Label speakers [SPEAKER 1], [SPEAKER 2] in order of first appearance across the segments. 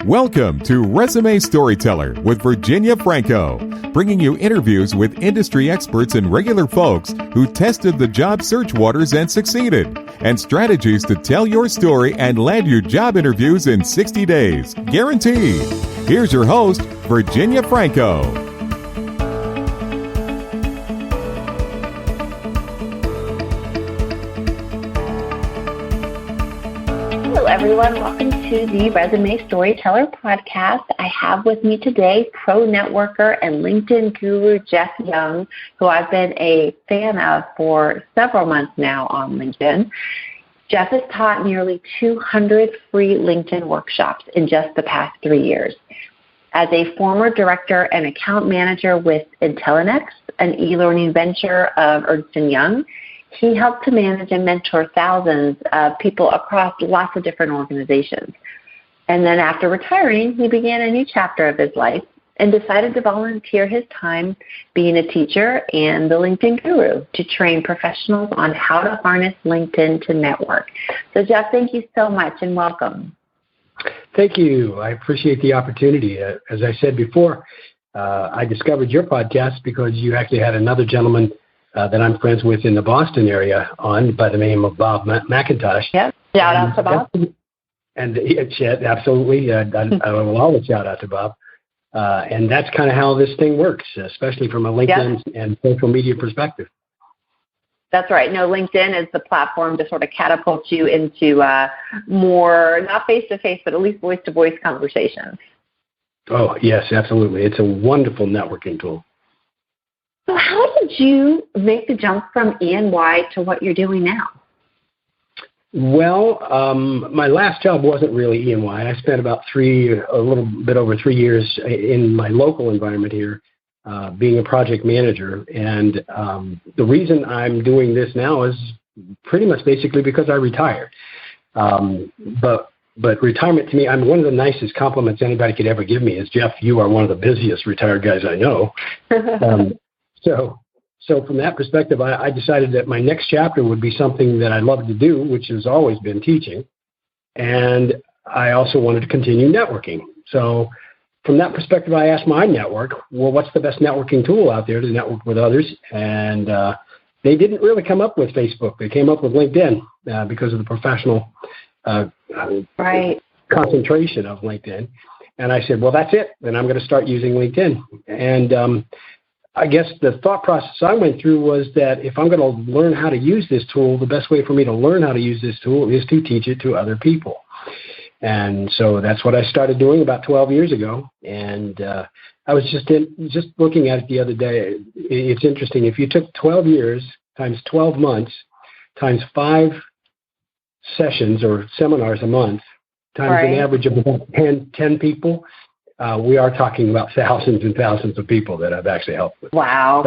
[SPEAKER 1] Welcome to Resume Storyteller with Virginia Franco, bringing you interviews with industry experts and regular folks who tested the job search waters and succeeded, and strategies to tell your story and land you job interviews in 60 days, guaranteed. Here's your host, Virginia Franco.
[SPEAKER 2] Hello, everyone. Welcome to the Resume Storyteller podcast. I have with me today pro networker and LinkedIn guru Jeff Young, who I've been a fan of for several months now on LinkedIn. Jeff has taught nearly 200 free LinkedIn workshops in just the past 3 years. As a former director and account manager with Intellinex, an eLearning venture of Ernst Young, he helped to manage and mentor thousands of people across lots of different organizations. And then after retiring, he began a new chapter of his life and decided to volunteer his time being a teacher and the LinkedIn guru to train professionals on how to harness LinkedIn to network. So, Jeff, thank you so much and welcome.
[SPEAKER 3] Thank you. I appreciate the opportunity. As I said before, I discovered your podcast because you actually had another gentleman that I'm friends with in the Boston area on by the name of Bob McIntosh.
[SPEAKER 2] Yep. Shout out to Bob.
[SPEAKER 3] And absolutely. I will always shout out to Bob. And that's kind of how this thing works, especially from a LinkedIn and social media perspective.
[SPEAKER 2] That's right. No, LinkedIn is the platform to sort of catapult you into more, not face-to-face, but at least voice-to-voice conversations.
[SPEAKER 3] Oh, yes, absolutely. It's a wonderful networking tool.
[SPEAKER 2] So how did you make the jump from E&Y to what you're doing now?
[SPEAKER 3] Well, my last job wasn't really E&Y. I spent about a little bit over 3 years in my local environment here, being a project manager. And the reason I'm doing this now is pretty much basically because I retired. But retirement to me, one of the nicest compliments anybody could ever give me is, Jeff, you are one of the busiest retired guys I know. So from that perspective, I decided that my next chapter would be something that I love to do, which has always been teaching. And I also wanted to continue networking. So from that perspective, I asked my network, well, what's the best networking tool out there to network with others? And they didn't really come up with Facebook. They came up with LinkedIn because of the professional concentration of LinkedIn. And I said, well, that's it. Then I'm going to start using LinkedIn. And I guess the thought process I went through was that if I'm going to learn how to use this tool, the best way for me to learn how to use this tool is to teach it to other people. And so that's what I started doing about 12 years ago. And I was just looking at it the other day. It's interesting. If you took 12 years times 12 months times 5 sessions or seminars a month times an average of about 10 people, we are talking about thousands and thousands of people that I've actually helped with.
[SPEAKER 2] Wow.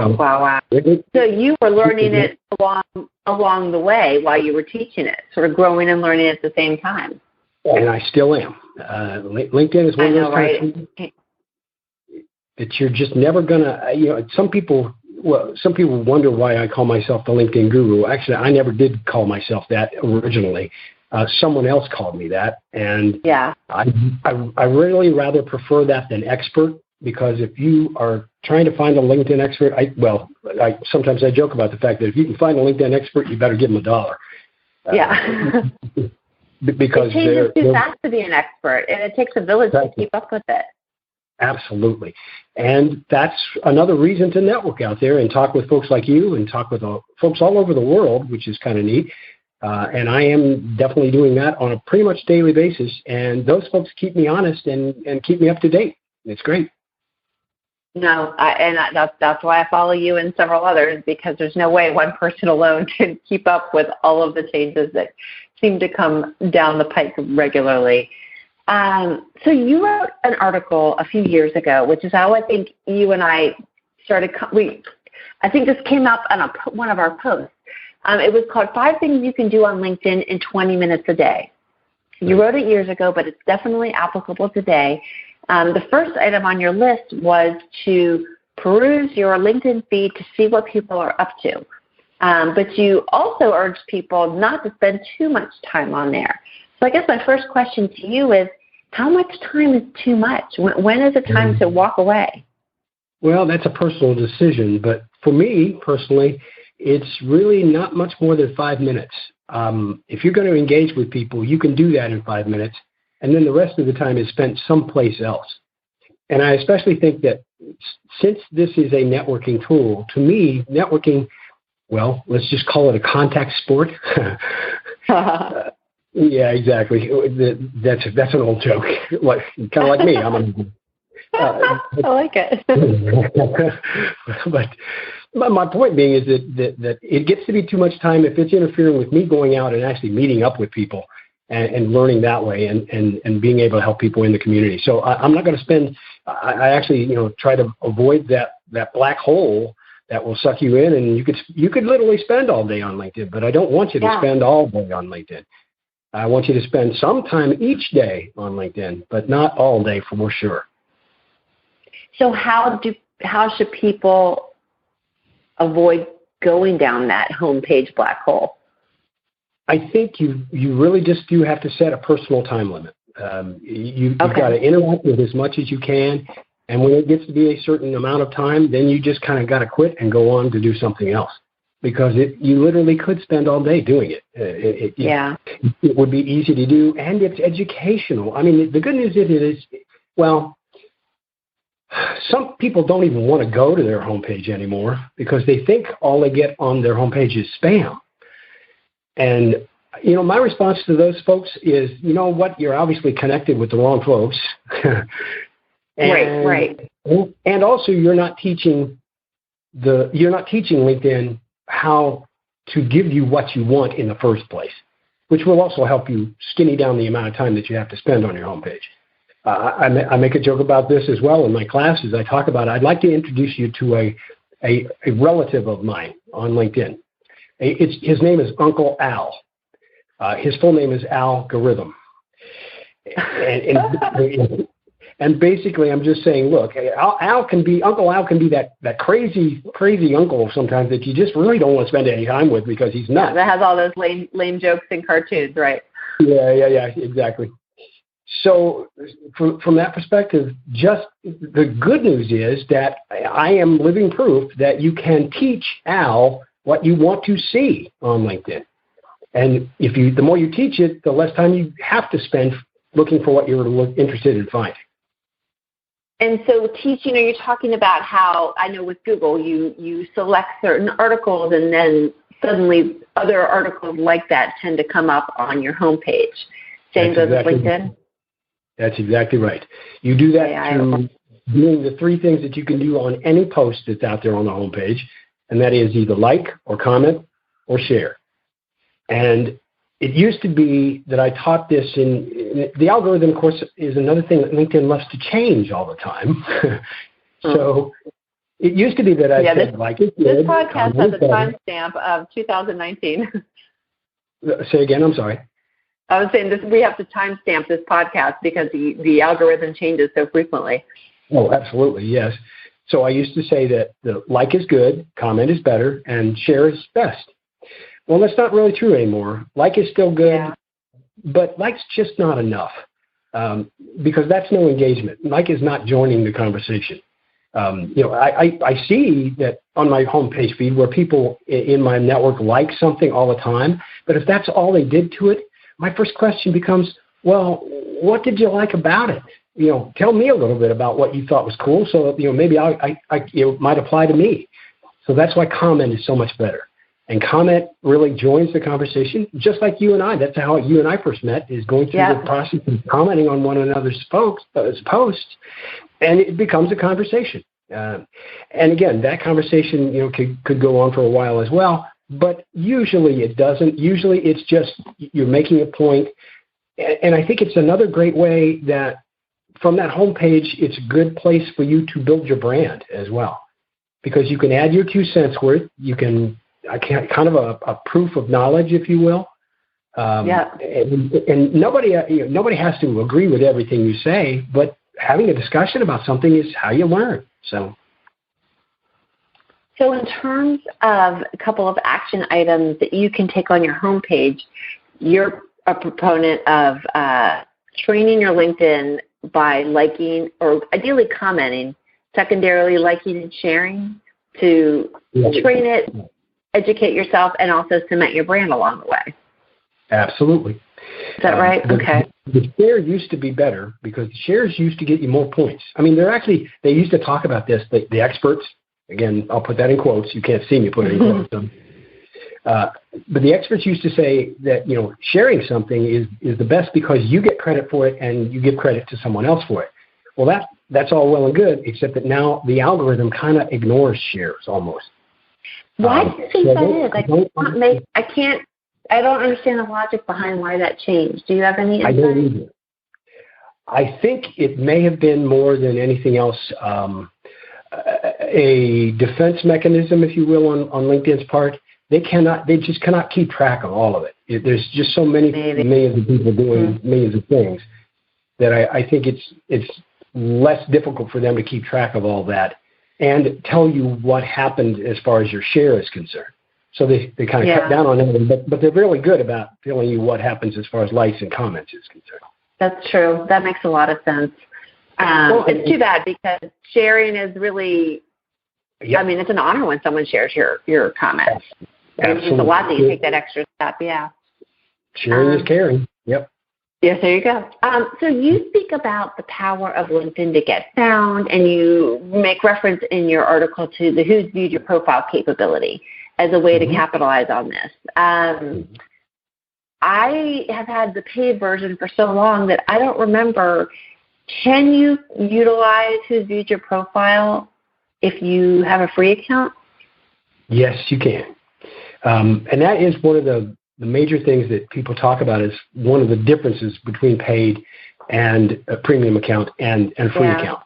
[SPEAKER 2] So you were learning it along the way while you were teaching it, sort of growing and learning at the same time.
[SPEAKER 3] And I still am. LinkedIn is one of those kind of that you're just never going to, some people wonder why I call myself the LinkedIn guru. Actually, I never did call myself that originally. Someone else called me that, and I really rather prefer that than expert, because if you are trying to find a LinkedIn expert, sometimes I joke about the fact that if you can find a LinkedIn expert, you better give them $1. Because
[SPEAKER 2] it changes too fast to be an expert, and it takes a village to keep up with it.
[SPEAKER 3] Absolutely. And that's another reason to network out there and talk with folks like you and talk with folks all over the world, which is kind of neat. And I am definitely doing that on a pretty much daily basis. And those folks keep me honest and keep me up to date. It's great.
[SPEAKER 2] No, that's why I follow you and several others, because there's no way one person alone can keep up with all of the changes that seem to come down the pike regularly. So you wrote an article a few years ago, which is how I think you and I started. I think this came up on one of our posts. It was called 5 Things You Can Do on LinkedIn in 20 Minutes a Day. You wrote it years ago, but it's definitely applicable today. The first item on your list was to peruse your LinkedIn feed to see what people are up to. But you also urged people not to spend too much time on there. So I guess my first question to you is, how much time is too much? When is it time to walk away?
[SPEAKER 3] Well, that's a personal decision, but for me personally, it's really not much more than 5 minutes. If you're going to engage with people, you can do that in 5 minutes, and then the rest of the time is spent someplace else. And I especially think that since this is a networking tool, to me, networking, well, let's just call it a contact sport. Yeah, exactly. That's an old joke. Kind of like me.
[SPEAKER 2] I like it.
[SPEAKER 3] But my point being is that it gets to be too much time if it's interfering with me going out and actually meeting up with people and learning that way and being able to help people in the community. So I'm not going to spend. I actually try to avoid that black hole that will suck you in, and you could literally spend all day on LinkedIn. But I don't want you to spend all day on LinkedIn. I want you to spend some time each day on LinkedIn, but not all day for sure.
[SPEAKER 2] So how should people avoid going down that homepage black hole?
[SPEAKER 3] I think you really just do have to set a personal time limit. You've got to interact with as much as you can, and when it gets to be a certain amount of time, then you just kind of got to quit and go on to do something else, because you literally could spend all day doing it. It would be easy to do, and it's educational. I mean, the good news is, well, some people don't even want to go to their homepage anymore because they think all they get on their homepage is spam. And, my response to those folks is, you know what, you're obviously connected with the wrong folks.
[SPEAKER 2] Right.
[SPEAKER 3] And also you're not teaching LinkedIn how to give you what you want in the first place, which will also help you skinny down the amount of time that you have to spend on your homepage. I make a joke about this as well in my classes. I talk about I'd like to introduce you to a relative of mine on LinkedIn. His name is Uncle Al. His full name is Algorithm. And basically, I'm just saying, look, Uncle Al can be that crazy uncle sometimes that you just really don't want to spend any time with because he's nuts.
[SPEAKER 2] Yeah, that has all those lame jokes and cartoons, right?
[SPEAKER 3] Yeah, exactly. So from that perspective, just the good news is that I am living proof that you can teach Al what you want to see on LinkedIn. And the more you teach it, the less time you have to spend looking for what you're interested in finding.
[SPEAKER 2] And so teaching, you're talking about how, I know with Google, you select certain articles and then suddenly other articles like that tend to come up on your homepage. Same goes with LinkedIn?
[SPEAKER 3] That's exactly right. You do that through doing the three things that you can do on any post that's out there on the homepage, and that is either like or comment or share. And it used to be that I taught this in the algorithm, of course, is another thing that LinkedIn loves to change all the time. So it used to be that I said, like it did.
[SPEAKER 2] This podcast has a timestamp of 2019.
[SPEAKER 3] Say again, I'm sorry.
[SPEAKER 2] I was saying we have to timestamp this podcast because the algorithm changes so frequently.
[SPEAKER 3] Oh, absolutely, yes. So I used to say that the like is good, comment is better, and share is best. Well, that's not really true anymore. Like is still good, but like's just not enough because that's no engagement. Like is not joining the conversation. I see that on my homepage feed where people in my network like something all the time, but if that's all they did to it, my first question becomes, well, what did you like about it? Tell me a little bit about what you thought was cool so that, maybe it might apply to me. So that's why comment is so much better. And comment really joins the conversation, just like you and I. That's how you and I first met, is going through the process of commenting on one another's posts, and it becomes a conversation. And again, that conversation, could go on for a while as well, but usually it doesn't. Usually it's just you're making a point. And I think it's another great way that from that homepage, it's a good place for you to build your brand as well, because you can add your 2 cents worth. You can kind of a proof of knowledge, if you will. And nobody has to agree with everything you say, but having a discussion about something is how you learn. So
[SPEAKER 2] in terms of a couple of action items that you can take on your homepage, you're a proponent of training your LinkedIn by liking or ideally commenting, secondarily liking and sharing to train it, educate yourself, and also cement your brand along the way.
[SPEAKER 3] Absolutely.
[SPEAKER 2] Is that right? Okay.
[SPEAKER 3] The share used to be better because the shares used to get you more points. I mean, they used to talk about this, the experts, again, I'll put that in quotes. You can't see me put it in quotes. But the experts used to say that, sharing something is the best because you get credit for it and you give credit to someone else for it. Well, that's all well and good, except that now the algorithm kind of ignores shares almost.
[SPEAKER 2] Why do you think that is? I don't understand the logic behind why that changed. Do you have any insight?
[SPEAKER 3] I don't either. I think it may have been more than anything else a defense mechanism, if you will, on LinkedIn's part. They just cannot keep track of all of it. There's just so many millions of people doing millions of things that I think it's less difficult for them to keep track of all that and tell you what happened as far as your share is concerned. So they kind of cut down on it, but they're really good about telling you what happens as far as likes and comments is concerned. That's
[SPEAKER 2] true. That makes a lot of sense. It's too bad because sharing is really, I mean, it's an honor when someone shares your comments.
[SPEAKER 3] Absolutely.
[SPEAKER 2] It's a lot that you take that extra step,
[SPEAKER 3] Sharing is caring. Yep.
[SPEAKER 2] Yes, there you go. So you speak about the power of LinkedIn to get found, and you make reference in your article to the Who's Viewed Your Profile capability as a way to capitalize on this. I have had the paid version for so long that I don't remember. Can you utilize Who's Viewed Your Profile if you have a free account?
[SPEAKER 3] Yes, you can. And that is one of the major things that people talk about is one of the differences between paid and a premium account and free account.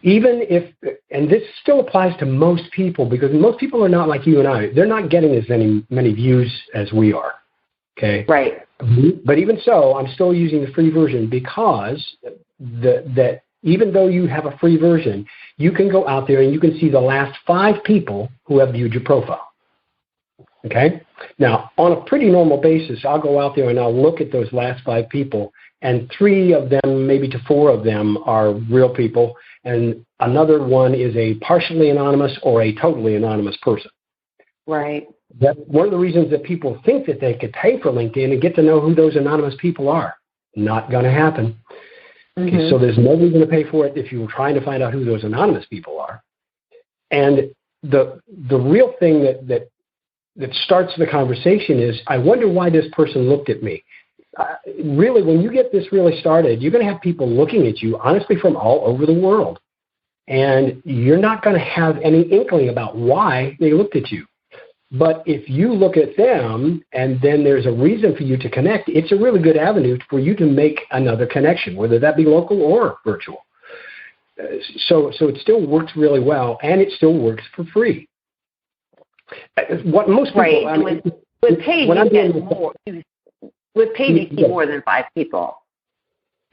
[SPEAKER 3] Even if, and this still applies to most people because most people are not like you and I. They're not getting as many views as we are. Okay.
[SPEAKER 2] Right.
[SPEAKER 3] But even so, I'm still using the free version because that even though you have a free version, you can go out there and you can see the last 5 people who have viewed your profile. Okay. Now, on a pretty normal basis, I'll go out there and I'll look at those last 5 people, and 3 of them, maybe to 4 of them, are real people, and another one is a partially anonymous or a totally anonymous person.
[SPEAKER 2] Right.
[SPEAKER 3] That's one of the reasons that people think that they could pay for LinkedIn and get to know who those anonymous people are. Not going to happen. Okay, so there's no reason to pay for it if you're trying to find out who those anonymous people are. And the real thing that starts the conversation is, I wonder why this person looked at me. Really, when you get this really started, you're going to have people looking at you, honestly, from all over the world. And you're not going to have any inkling about why they looked at you. But if you look at them and then there's a reason for you to connect, it's a really good avenue for you to make another connection, whether that be local or virtual. So it still works really well, and it still works for free. What most people,
[SPEAKER 2] I mean, with paid, you get more. With paid, you see more than 5 people.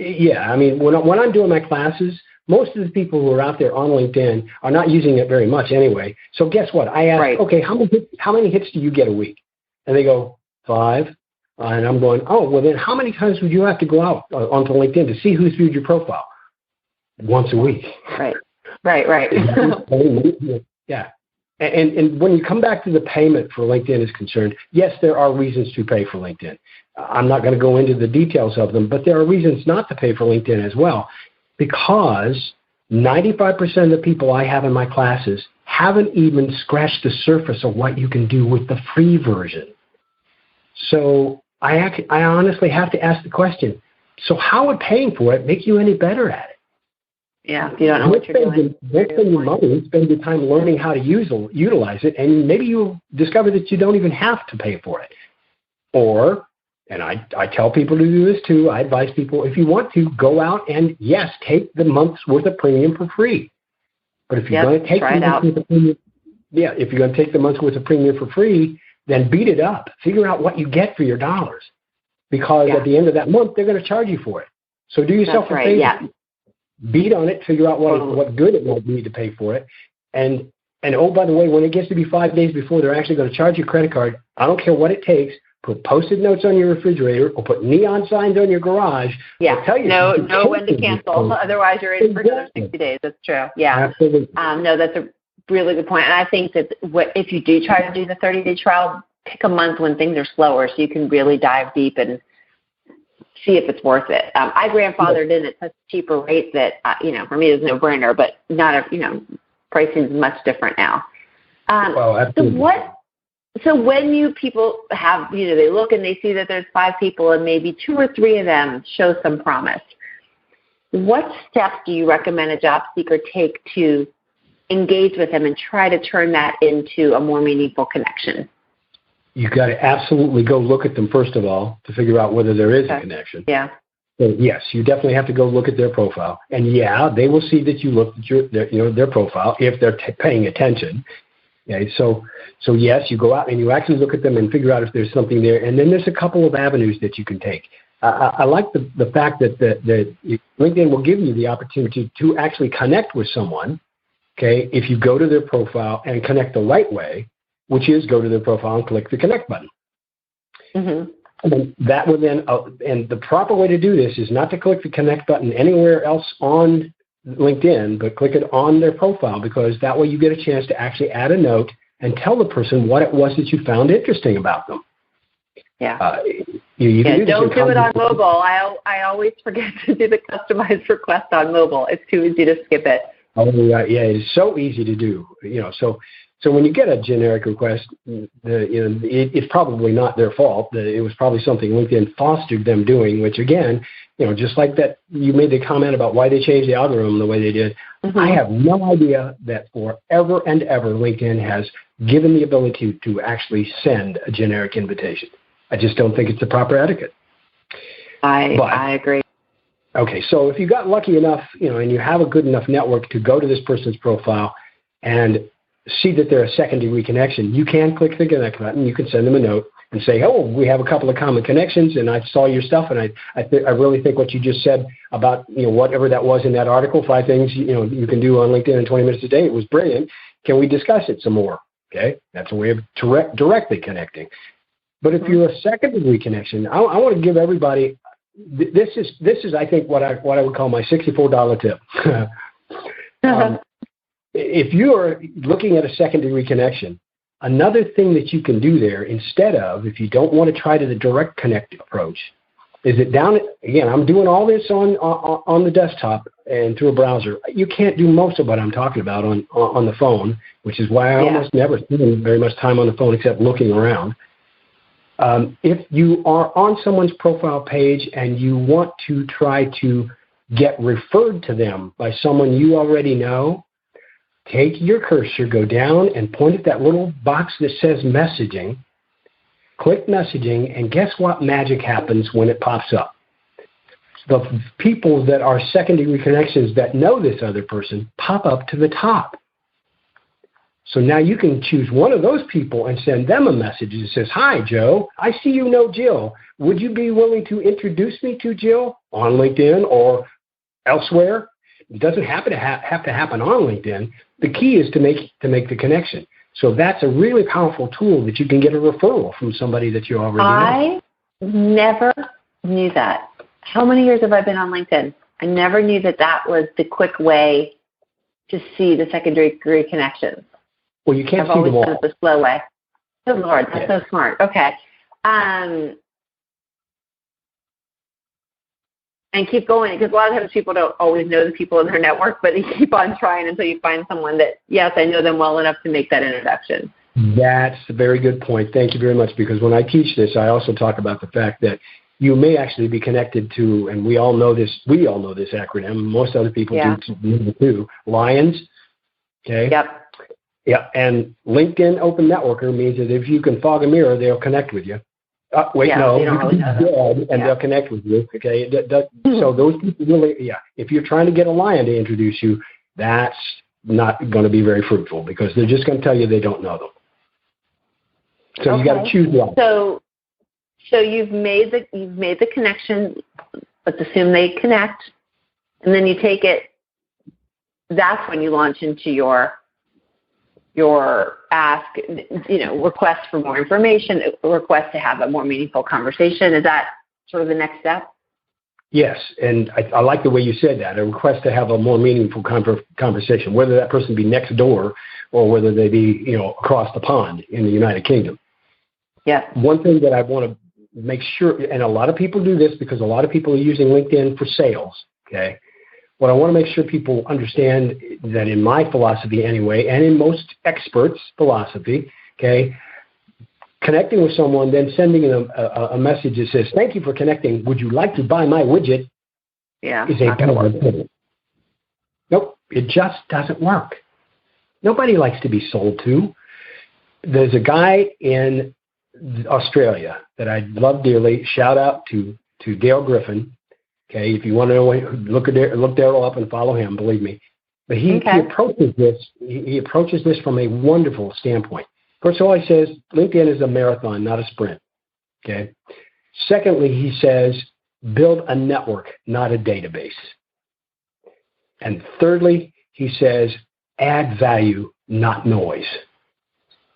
[SPEAKER 3] Yeah, I mean, when I'm doing my classes, most of the people who are out there on LinkedIn are not using it very much anyway. So guess what? I ask, okay, how many hits do you get a week? And they go, 5. And I'm going, oh, well then how many times would you have to go out onto LinkedIn to see who's viewed your profile? Once a week.
[SPEAKER 2] Right.
[SPEAKER 3] Yeah. And when you come back to the payment for LinkedIn is concerned, yes, there are reasons to pay for LinkedIn. I'm not going to go into the details of them, but there are reasons not to pay for LinkedIn as well, because 95% of the people I have in my classes haven't even scratched the surface of what you can do with the free version. So I honestly have to ask the question, so how would paying for it make you any better at it?
[SPEAKER 2] Yeah, you don't know what you're doing.
[SPEAKER 3] Don't spend your money, spend your time learning how to utilize it, and maybe you'll discover that you don't even have to pay for it. Or, and I tell people to do this too, I advise people, if you want to, go out and, yes, take the month's worth of premium for free. But if you're going to take if you're going to take the month's worth of premium for free, then beat it up. Figure out what you get for your dollars. Because at the end of that month, they're going to charge you for it. So do yourself a favor. Yeah. Beat on it, figure out what good it might be to pay for it. And oh, by the way, when it gets to be 5 days before they're actually going to charge your credit card, I don't care what it takes, put Post-it notes on your refrigerator, or put neon signs on your garage.
[SPEAKER 2] Yeah,
[SPEAKER 3] Tell you
[SPEAKER 2] know when to cancel. Otherwise, you're in for another 60 days. That's true. Yeah.
[SPEAKER 3] Absolutely.
[SPEAKER 2] No, that's a really good point. And I think that if you do try to do the 30-day trial, pick a month when things are slower so you can really dive deep and see if it's worth it. I grandfathered in at such a cheaper rate that, for me, it's a no-brainer, but pricing is much different now. So when people have, they look and they see that there's 5 people and maybe 2 or 3 of them show some promise, what steps do you recommend a job seeker take to engage with them and try to turn that into a more meaningful connection?
[SPEAKER 3] You've got to absolutely go look at them, first of all, to figure out whether there is a connection.
[SPEAKER 2] Yeah.
[SPEAKER 3] So yes, you definitely have to go look at their profile. And they will see that you looked at their profile if they're paying attention. Okay, so yes, you go out and you actually look at them and figure out if there's something there. And then there's a couple of avenues that you can take. I like the fact that LinkedIn will give you the opportunity to actually connect with someone, okay, if you go to their profile and connect the right way, which is go to their profile and click the connect button. Mm-hmm. And that will then, and the proper way to do this is not to click the connect button anywhere else on LinkedIn, but click it on their profile, because that way you get a chance to actually add a note and tell the person what it was that you found interesting about them.
[SPEAKER 2] Yeah.
[SPEAKER 3] Don't
[SPEAKER 2] do it on mobile. I always forget to do the customized request on mobile. It's too easy to skip it.
[SPEAKER 3] Oh, yeah, it's so easy to do. So when you get a generic request, it's probably not their fault. It was probably something LinkedIn fostered them doing, which again, just like that, you made the comment about why they changed the algorithm the way they did. Mm-hmm. I have no idea that forever and ever LinkedIn has given the ability to actually send a generic invitation. I just don't think it's the proper etiquette.
[SPEAKER 2] I agree.
[SPEAKER 3] Okay, so if you got lucky enough, and you have a good enough network to go to this person's profile and see that they're a second-degree connection, you can click the connect button. You can send them a note and say, "Oh, we have a couple of common connections, and I saw your stuff, and I really think what you just said about whatever that was in that article, 5 things you can do on LinkedIn in 20 minutes a day. It was brilliant. Can we discuss it some more?" Okay, that's a way of directly connecting. But if you're a second-degree connection, I want to give everybody this is I think what I would call my $64 tip. If you are looking at a second-degree connection, another thing that you can do there, instead of, if you don't want to try to the direct connect approach, is that again, I'm doing all this on the desktop and through a browser. You can't do most of what I'm talking about on the phone, which is why I almost never spend very much time on the phone except looking around. If you are on someone's profile page and you want to try to get referred to them by someone you already know, take your cursor, go down and point at that little box that says messaging, click messaging, and guess what magic happens when it pops up? The people that are second-degree connections that know this other person pop up to the top. So now you can choose one of those people and send them a message that says, "Hi, Joe. I see you know Jill. Would you be willing to introduce me to Jill on LinkedIn or elsewhere?" It doesn't have to happen on LinkedIn. The key is to make the connection. So that's a really powerful tool that you can get a referral from somebody that you already know.
[SPEAKER 2] I never knew that. How many years have I been on LinkedIn? I never knew that was the quick way to see the second-degree connections.
[SPEAKER 3] Well, you can't see them all.
[SPEAKER 2] I've always done it the slow way. Oh, Lord, that's so smart. Okay. And keep going, because a lot of times people don't always know the people in their network, but they keep on trying until you find someone that, yes, I know them well enough to make that introduction.
[SPEAKER 3] That's a very good point. Thank you very much, because when I teach this, I also talk about the fact that you may actually be connected to, and we all know this acronym, most other people do too, LIONS. Okay?
[SPEAKER 2] Yep.
[SPEAKER 3] Yeah, and LinkedIn Open Networker means that if you can fog a mirror, they'll connect with you.
[SPEAKER 2] They don't really know that.
[SPEAKER 3] And they'll connect with you. Okay, so those people really, if you're trying to get a lion to introduce you, that's not going to be very fruitful, because they're just going to tell you they don't know them. So you got to choose one.
[SPEAKER 2] So you've made the connection. Let's assume they connect, and then you take it. That's when you launch into your your ask, request for more information, request to have a more meaningful conversation? Is that sort of the next step?
[SPEAKER 3] Yes, and I like the way you said that, a request to have a more meaningful conversation, whether that person be next door or whether they be, across the pond in the United Kingdom.
[SPEAKER 2] Yeah.
[SPEAKER 3] One thing that I want to make sure, and a lot of people do this because a lot of people are using LinkedIn for sales, okay? What I want to make sure people understand that in my philosophy anyway, and in most experts' philosophy, okay, connecting with someone, then sending them a message that says, "Thank you for connecting. Would you like to buy my widget?"
[SPEAKER 2] Yeah,
[SPEAKER 3] is a bad thing. Nope, it just doesn't work. Nobody likes to be sold to. There's a guy in Australia that I love dearly. Shout out to Dale Griffin. Okay, if you want to know, look Daryl up and follow him. Believe me, but he approaches this. He approaches this from a wonderful standpoint. First of all, he says LinkedIn is a marathon, not a sprint. Okay. Secondly, he says build a network, not a database. And thirdly, he says add value, not noise.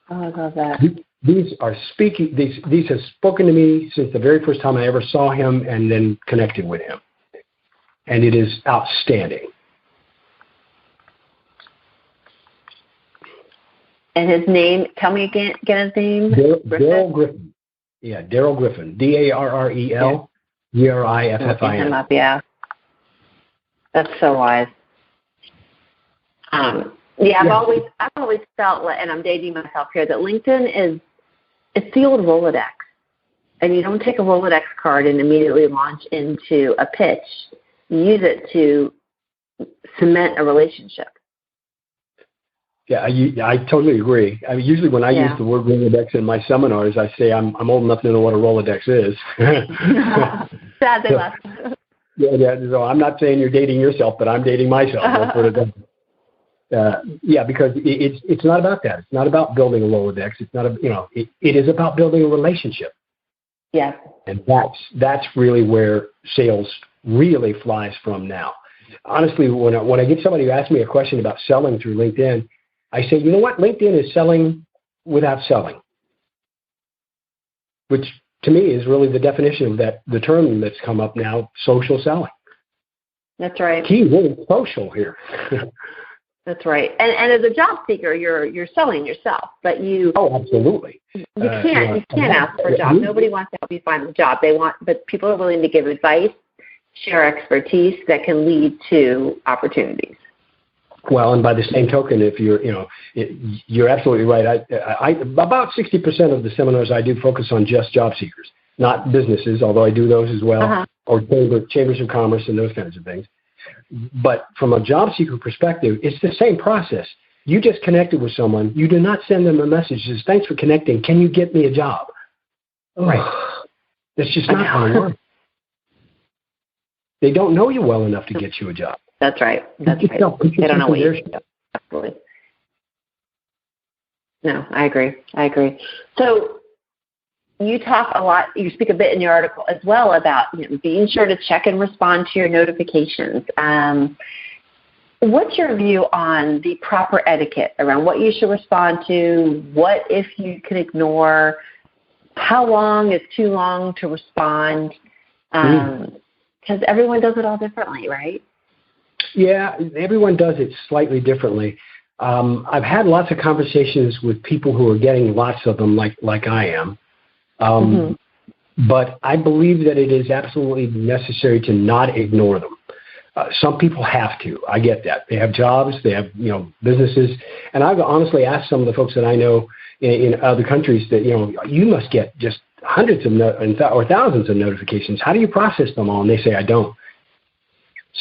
[SPEAKER 2] Oh, I love that.
[SPEAKER 3] These have spoken to me since the very first time I ever saw him and then connected with him. And it is outstanding.
[SPEAKER 2] And his name, tell me again his name.
[SPEAKER 3] Daryl Griffin. Yeah, Daryl Griffin. Darrel Griffin.
[SPEAKER 2] Yeah. That's so wise. I've always felt, and I'm dating myself here, that LinkedIn it's the old Rolodex. And you don't take a Rolodex card and immediately launch into a pitch. You use it to cement a relationship. Yeah,
[SPEAKER 3] I totally agree. I mean, usually when I use the word Rolodex in my seminars, I say I'm old enough to know what a Rolodex is.
[SPEAKER 2] Sad they left.
[SPEAKER 3] So I'm not saying you're dating yourself, but I'm dating myself. That's what it does. Because it's not about that. It's not about building a Rolodex. It's not it is about building a relationship.
[SPEAKER 2] Yeah.
[SPEAKER 3] And that's really where sales really flies from now. Honestly, when I get somebody who asks me a question about selling through LinkedIn, I say, you know what? LinkedIn is selling without selling, which to me is really the definition of the term that's come up now, social selling.
[SPEAKER 2] That's right.
[SPEAKER 3] Key word, social here.
[SPEAKER 2] That's right. And as a job seeker, you're selling yourself, but you.
[SPEAKER 3] Oh, absolutely.
[SPEAKER 2] You can't ask for a job. Nobody wants to help you find a job. But people are willing to give advice, share expertise that can lead to opportunities.
[SPEAKER 3] Well, and by the same token, if you're absolutely right. I about 60% of the seminars I do focus on just job seekers, not businesses, although I do those as well, or chambers of commerce and those kinds of things. But from a job seeker perspective, it's the same process. You just connected with someone. You do not send them a message that says, "Thanks for connecting. Can you get me a job?" Right. That's just not how it works. They don't know you well enough to get you a job.
[SPEAKER 2] That's right. That's right. They don't know what you do. Absolutely. No, I agree. So you talk a lot, you speak a bit in your article as well about being sure to check and respond to your notifications. What's your view on the proper etiquette around what you should respond to, what if you can ignore, how long is too long to respond? Because everyone does it all differently, right?
[SPEAKER 3] Yeah, everyone does it slightly differently. I've had lots of conversations with people who are getting lots of them like I am. But I believe that it is absolutely necessary to not ignore them. Some people have to. I get that. They have jobs, they have businesses, and I've honestly asked some of the folks that I know in other countries that you must get just hundreds of or thousands of notifications. How do you process them all? And they say I don't.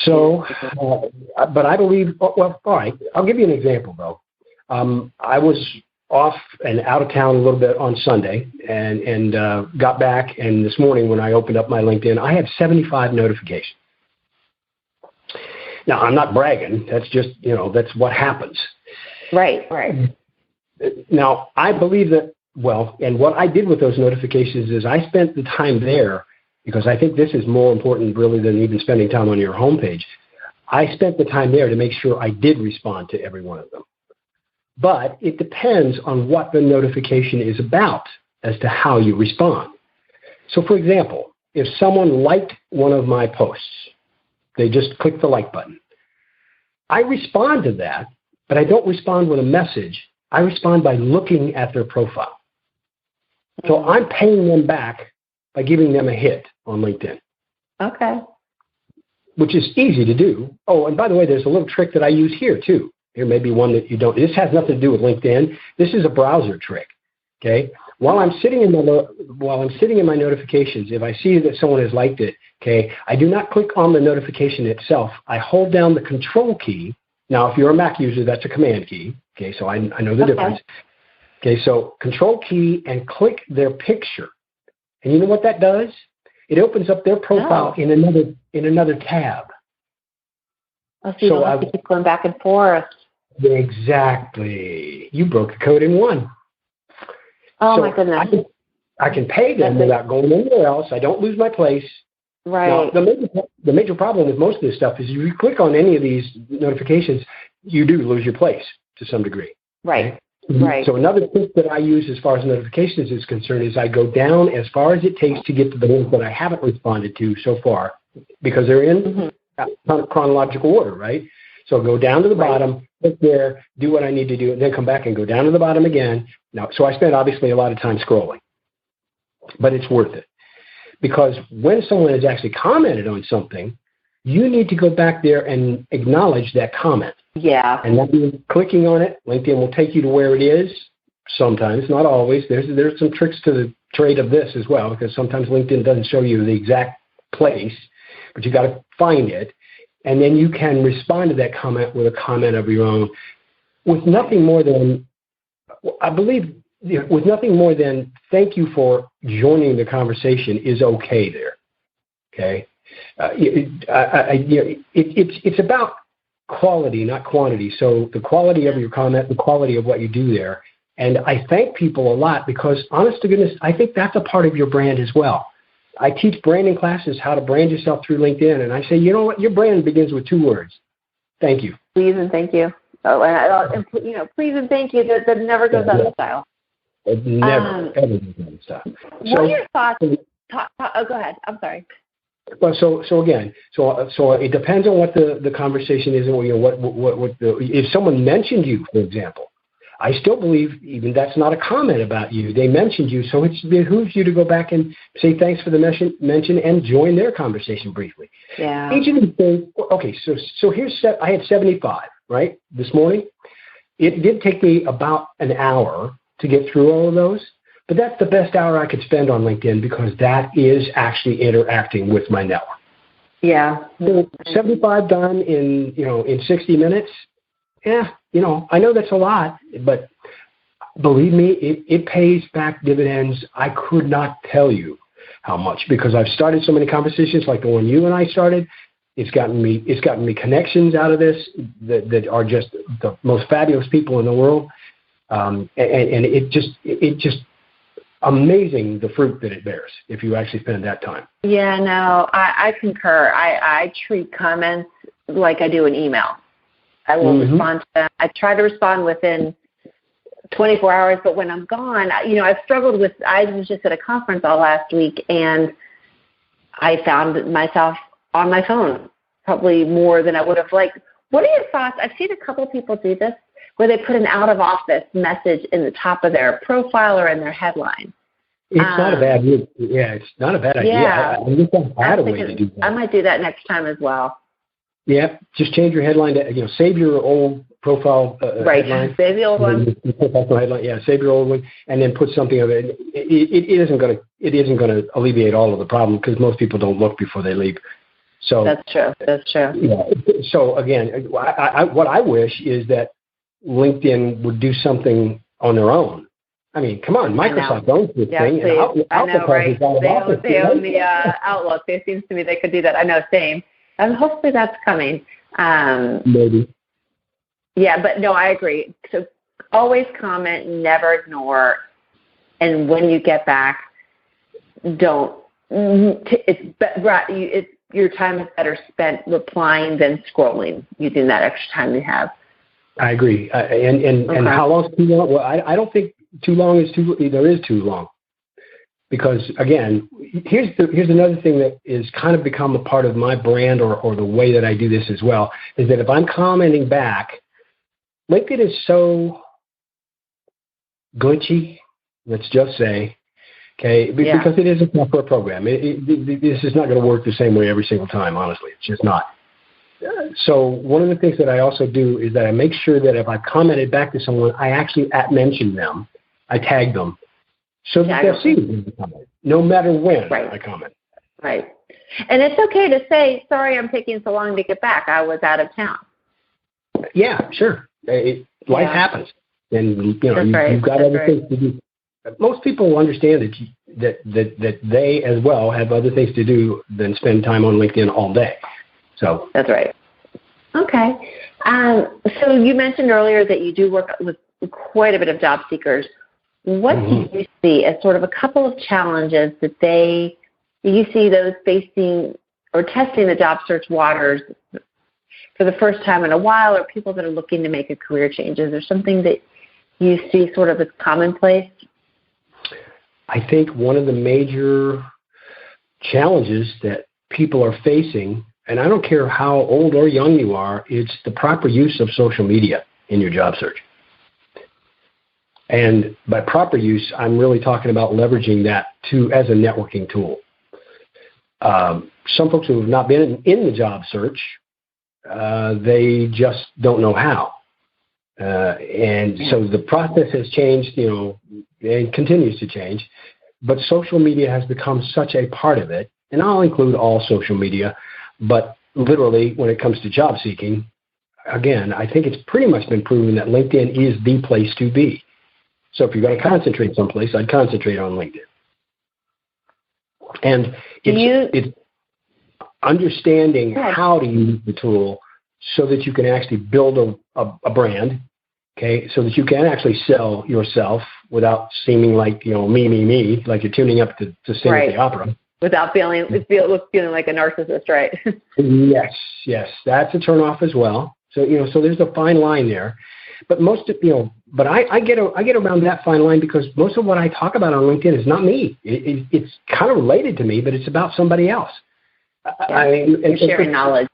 [SPEAKER 3] So, but I believe. Well, all right. I'll give you an example though. I was off and out of town a little bit on Sunday, and got back. And this morning, when I opened up my LinkedIn, I had 75 notifications. Now, I'm not bragging. That's just that's what happens.
[SPEAKER 2] Right.
[SPEAKER 3] Now, I believe that. Well, and what I did with those notifications is I spent the time there, because I think this is more important really than even spending time on your homepage. I spent the time there to make sure I did respond to every one of them. but it depends on what the notification is about as to how you respond. So, for example, if someone liked one of my posts, they just click the like button. I respond to that, but I don't respond with a message. I respond by looking at their profile. So I'm paying them back by giving them a hit on LinkedIn.
[SPEAKER 2] Okay.
[SPEAKER 3] Which is easy to do. Oh, and by the way, there's a little trick that I use here too. Here may be one that you don't. This has nothing to do with LinkedIn. This is a browser trick. Okay. While I'm sitting in my notifications, if I see that someone has liked it, okay, I do not click on the notification itself. I hold down the control key. Now, if you're a Mac user, that's a command key. Okay, so I know the difference. Okay, so control key and click their picture. And you know what that does? It opens up their profile in another tab.
[SPEAKER 2] Oh, so you don't have to keep going back and forth.
[SPEAKER 3] Exactly. You broke the code in one.
[SPEAKER 2] Oh, my goodness.
[SPEAKER 3] I can pay them without going anywhere else. I don't lose my place.
[SPEAKER 2] Right.
[SPEAKER 3] Now, the major problem with most of this stuff is if you click on any of these notifications, you do lose your place to some degree.
[SPEAKER 2] Right.
[SPEAKER 3] Okay?
[SPEAKER 2] Right.
[SPEAKER 3] So another tip that I use as far as notifications is concerned is I go down as far as it takes to get to the ones that I haven't responded to so far because they're in chronological order, right? So go down to the bottom, click there, do what I need to do, and then come back and go down to the bottom again. Now, so I spend obviously a lot of time scrolling, but it's worth it. Because when someone has actually commented on something, you need to go back there and acknowledge that comment.
[SPEAKER 2] Yeah.
[SPEAKER 3] And when you're clicking on it, LinkedIn will take you to where it is. Sometimes, not always. There's some tricks to the trade of this as well, because sometimes LinkedIn doesn't show you the exact place, but you got to find it. And then you can respond to that comment with a comment of your own with nothing more than, I believe, with nothing more than thank you for joining the conversation is okay there. Okay? It's about quality, not quantity. So the quality of your comment, the quality of what you do there. And I thank people a lot because, honest to goodness, I think that's a part of your brand as well. I teach branding classes, how to brand yourself through LinkedIn. And I say, you know what? Your brand begins with 2 words. Thank you.
[SPEAKER 2] Please and thank you. Oh, and please and thank you. That never goes out of style.
[SPEAKER 3] It never, ever goes out of style.
[SPEAKER 2] What are your thoughts? Go ahead. I'm sorry.
[SPEAKER 3] Well, so it depends on what the conversation is, and if someone mentioned you, for example, I still believe even that's not a comment about you. They mentioned you, so it behooves you to go back and say thanks for the mention and join their conversation briefly.
[SPEAKER 2] Yeah.
[SPEAKER 3] Each of these things. Okay, so I had 75 right this morning. It did take me about an hour to get through all of those. But that's the best hour I could spend on LinkedIn because that is actually interacting with my network.
[SPEAKER 2] Yeah.
[SPEAKER 3] So 75 done in 60 minutes. Yeah, I know that's a lot, but believe me, it pays back dividends. I could not tell you how much because I've started so many conversations like the one you and I started. It's gotten me connections out of this that are just the most fabulous people in the world. And it just amazing the fruit that it bears if you actually spend that time.
[SPEAKER 2] Yeah, no, I concur. I treat comments like I do an email. I will respond to them. I try to respond within 24 hours, but when I'm gone, I've struggled with, I was just at a conference all last week, and I found myself on my phone probably more than I would have liked. What are your thoughts? I've seen a couple of people do this, where they put an out-of-office message in the top of their profile or in their headline.
[SPEAKER 3] It's not a bad idea. Yeah, it's not a bad idea.
[SPEAKER 2] Yeah.
[SPEAKER 3] I think that's a bad way to do that.
[SPEAKER 2] I might do that next time as well.
[SPEAKER 3] Yeah, just change your headline to, save your old profile headline.
[SPEAKER 2] Save the old one.
[SPEAKER 3] Headline. Yeah, save your old one, and then put something of it. It isn't going to alleviate all of the problem because most people don't look before they leave. So
[SPEAKER 2] that's true.
[SPEAKER 3] Yeah. So again, what I wish is that LinkedIn would do something on their own. I mean, come on, Microsoft owns this thing.
[SPEAKER 2] I know, right? They own the Outlook. It seems to me they could do that. I know, same. And hopefully that's coming.
[SPEAKER 3] Maybe.
[SPEAKER 2] Yeah, but no, I agree. So always comment, never ignore, and when you get back, don't. Your time is better spent replying than scrolling, using that extra time you have.
[SPEAKER 3] I agree. And how long is too long? Well, I don't think too long is too long. Because again, here's another thing that is kind of become a part of my brand or the way that I do this as well, is that if I'm commenting back, LinkedIn is so glitchy, let's just say, okay, because it is a software program. This is not going to work the same way every single time, honestly. It's just not. So one of the things that I also do is that I make sure that if I commented back to someone, I actually mention them. I tag them so that they'll see the comment, no matter when I comment.
[SPEAKER 2] Right. And it's okay to say, sorry, I'm taking so long to get back. I was out of town.
[SPEAKER 3] Yeah, sure. Life happens. And, you've got other things to do. Most people will understand that they as well have other things to do than spend time on LinkedIn all day. So
[SPEAKER 2] that's right. Okay. So you mentioned earlier that you do work with quite a bit of job seekers. What do you see as sort of a couple of challenges that you see those facing or testing the job search waters for the first time in a while, or people that are looking to make a career change? Is there something that you see sort of as commonplace?
[SPEAKER 3] I think one of the major challenges that people are facing, and I don't care how old or young you are, it's the proper use of social media in your job search. And by proper use, I'm really talking about leveraging that as a networking tool. Some folks who have not been in the job search, they just don't know how. And so the process has changed, and continues to change. But social media has become such a part of it. And I'll include all social media. But literally, when it comes to job seeking, again, I think it's pretty much been proven that LinkedIn is the place to be. So if you're going to concentrate someplace, I'd concentrate on LinkedIn. And it's understanding how to use the tool so that you can actually build a brand, okay, so that you can actually sell yourself without seeming like, me, like you're tuning up to sing at the opera.
[SPEAKER 2] Without feeling like a narcissist, right?
[SPEAKER 3] Yes, that's a turnoff as well. So so there's a fine line there, but I get around that fine line because most of what I talk about on LinkedIn is not me. It's kind of related to me, but it's about somebody else.
[SPEAKER 2] You're sharing knowledge.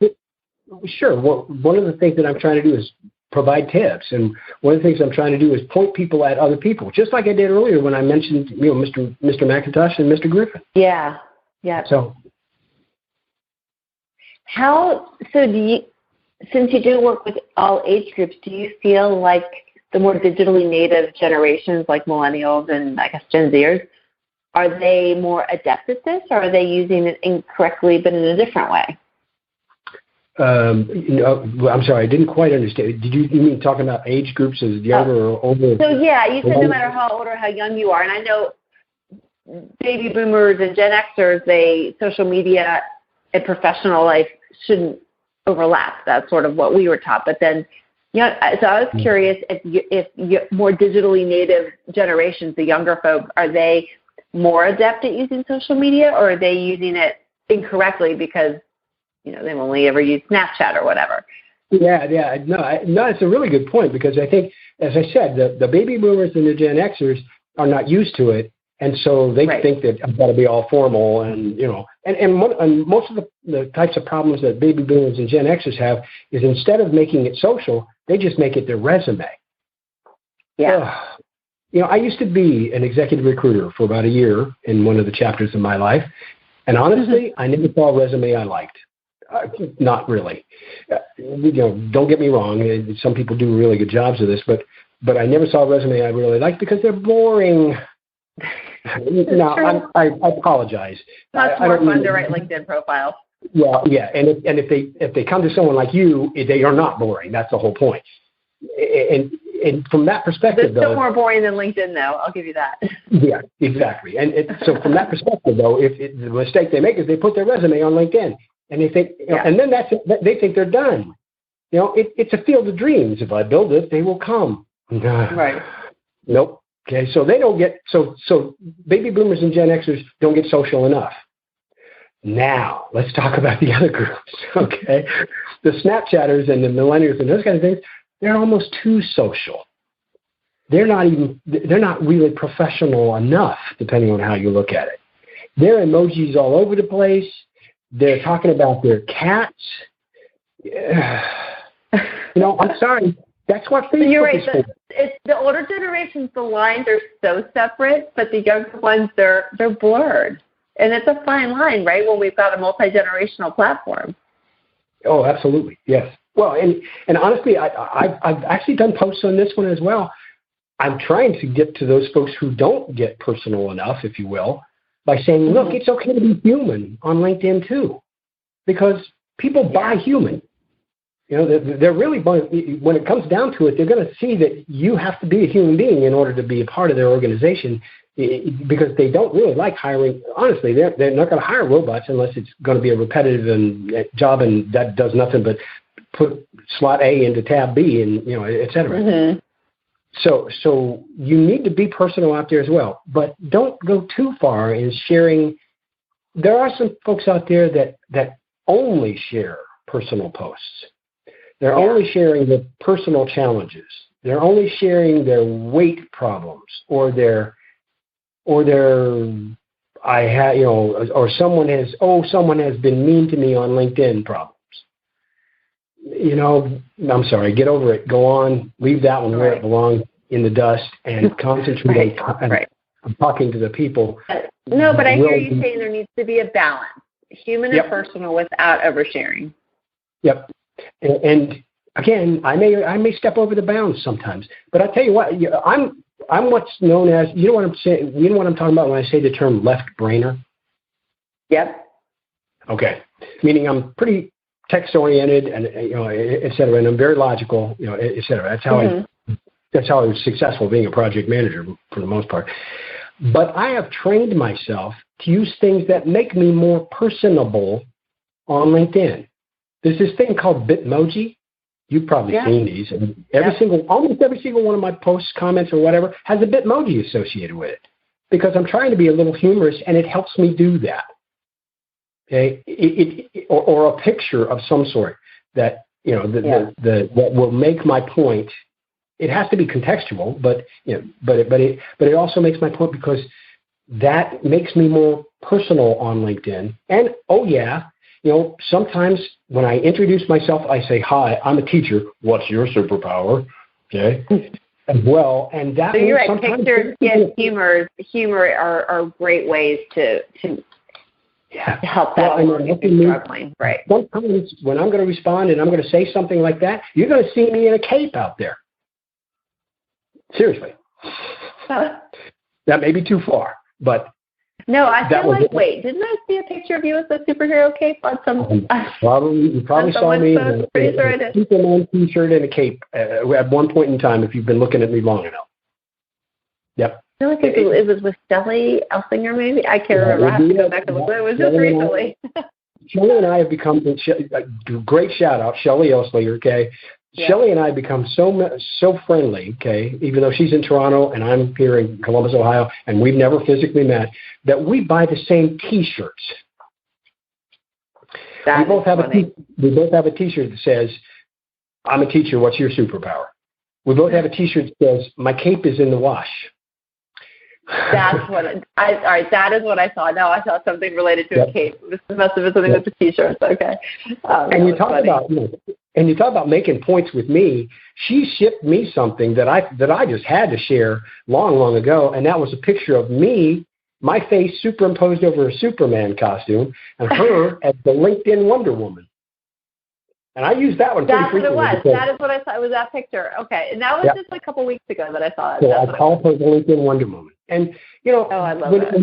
[SPEAKER 3] Sure. Well, one of the things that I'm trying to do is provide tips, and one of the things I'm trying to do is point people at other people, just like I did earlier when I mentioned Mr. McIntosh and Mr. Griffin. Yeah. So since you do work with all age groups, do you feel like the more digitally native generations, like millennials and I guess Gen Zers, are they more adept at this, or are they using it incorrectly but in a different way? I'm sorry, I didn't quite understand. You mean talking about age groups as younger or older?
[SPEAKER 2] So you said no matter how old or how young you are, and I know baby boomers and Gen Xers, social media and professional life shouldn't overlap. That's sort of what we were taught. But then, so I was curious if more digitally native generations, the younger folk, are they more adept at using social media, or are they using it incorrectly because they've only ever used Snapchat or whatever?
[SPEAKER 3] Yeah. No, it's a really good point, because I think, as I said, the baby boomers and the Gen Xers are not used to it. And so they think that I've got to be all formal and most of the types of problems that baby boomers and Gen Xers have is instead of making it social, they just make it their resume.
[SPEAKER 2] Yeah.
[SPEAKER 3] I used to be an executive recruiter for about a year in one of the chapters of my life. And honestly, I never saw a resume I liked. Not really. Don't get me wrong. Some people do really good jobs of this, but I never saw a resume I really liked because they're boring. No, I apologize.
[SPEAKER 2] That's more fun to write LinkedIn profiles.
[SPEAKER 3] Well, yeah, and if they come to someone like you, they are not boring. That's the whole point. And from that perspective,
[SPEAKER 2] they're still more boring than LinkedIn, though. I'll give you that.
[SPEAKER 3] Yeah, exactly. And so from that perspective, though, the mistake they make is they put their resume on LinkedIn, and they think, and then they think they're done. It's a field of dreams. If I build it, they will come.
[SPEAKER 2] Right.
[SPEAKER 3] Nope. Okay, so they don't get so baby boomers and Gen Xers don't get social enough. Now let's talk about the other groups. Okay, the Snapchatters and the millennials and those kind of things. they're almost too social. They're not really professional enough, depending on how you look at it. There are emojis all over the place. They're talking about their cats. I'm sorry. That's what Facebook is for.
[SPEAKER 2] It's the older generations, the lines are so separate, but the younger ones, they're blurred. And it's a fine line, right, when we've got a multi-generational platform.
[SPEAKER 3] Oh, absolutely. Yes. Well, and honestly, I've actually done posts on this one as well. I'm trying to get to those folks who don't get personal enough, if you will, by saying, look, it's okay to be human on LinkedIn too, because people buy human. They're really, when it comes down to it, they're going to see that you have to be a human being in order to be a part of their organization, because they don't really like hiring. Honestly, they're not going to hire robots unless it's going to be a repetitive job and that does nothing but put slot A into tab B and, et cetera. Mm-hmm. So you need to be personal out there as well, but don't go too far in sharing. There are some folks out there that only share personal posts. They're only sharing the personal challenges. They're only sharing their weight problems or someone has been mean to me on LinkedIn problems. I'm sorry, get over it. Go on, leave that one where it belongs in the dust and concentrate on talking to the people.
[SPEAKER 2] No, but I hear you saying there needs to be a balance, human and personal, without oversharing.
[SPEAKER 3] Yep. And again, I may step over the bounds sometimes, but I tell you what, I'm what's known as, you know what I'm saying, you know what I'm talking about when I say the term left brainer? Yep. Okay. Meaning I'm pretty text oriented and et cetera, and I'm very logical, et cetera. That's how I was successful being a project manager for the most part. But I have trained myself to use things that make me more personable on LinkedIn. There's this thing called Bitmoji. You've probably seen these. And almost every single one of my posts, comments, or whatever has a Bitmoji associated with it, because I'm trying to be a little humorous, and it helps me do that. Okay, or a picture of some sort that that will make my point. It has to be contextual, but it also makes my point because that makes me more personal on LinkedIn. And sometimes when I introduce myself, I say, "Hi, I'm a teacher. What's your superpower?" Okay, as well, and that. So you're right.
[SPEAKER 2] Pictures, humor are great ways to help that if you're struggling. Right.
[SPEAKER 3] Sometimes when I'm going to respond and I'm going to say something like that, you're going to see me in a cape out there. Seriously. That may be too far, but
[SPEAKER 2] no, I feel like, wait, didn't I see a picture of you with a superhero cape on some?
[SPEAKER 3] You probably saw me in a Superman t-shirt and a cape at one point in time if you've been looking at me long enough. Yep.
[SPEAKER 2] I feel like it was with Shelley Elsinger, maybe. I can't remember. I have to go back and look. It was just recently.
[SPEAKER 3] Shelley and I have become, great shout out, Shelley Elsinger, okay? Yeah. Shelley and I have become so friendly, okay, even though she's in Toronto and I'm here in Columbus, Ohio, and we've never physically met, that we buy the same T-shirts. We both have a T-shirt that says, "I'm a teacher, what's your superpower?" We both have a T-shirt that says, "My cape is in the wash."
[SPEAKER 2] That's what all right, that is what I saw. No, I saw something related to a cape. This must have been something with the T-shirts. Okay.
[SPEAKER 3] And you talk about making points with me. She shipped me something that I just had to share long ago, and that was a picture of me, my face superimposed over a Superman costume, and her as the LinkedIn Wonder Woman. And I used that one pretty frequently.
[SPEAKER 2] That's what it was. That is what I saw. It was that picture. Okay. And that was just a couple weeks ago that I saw it.
[SPEAKER 3] So I called her the LinkedIn Wonder Woman. And,
[SPEAKER 2] I love it.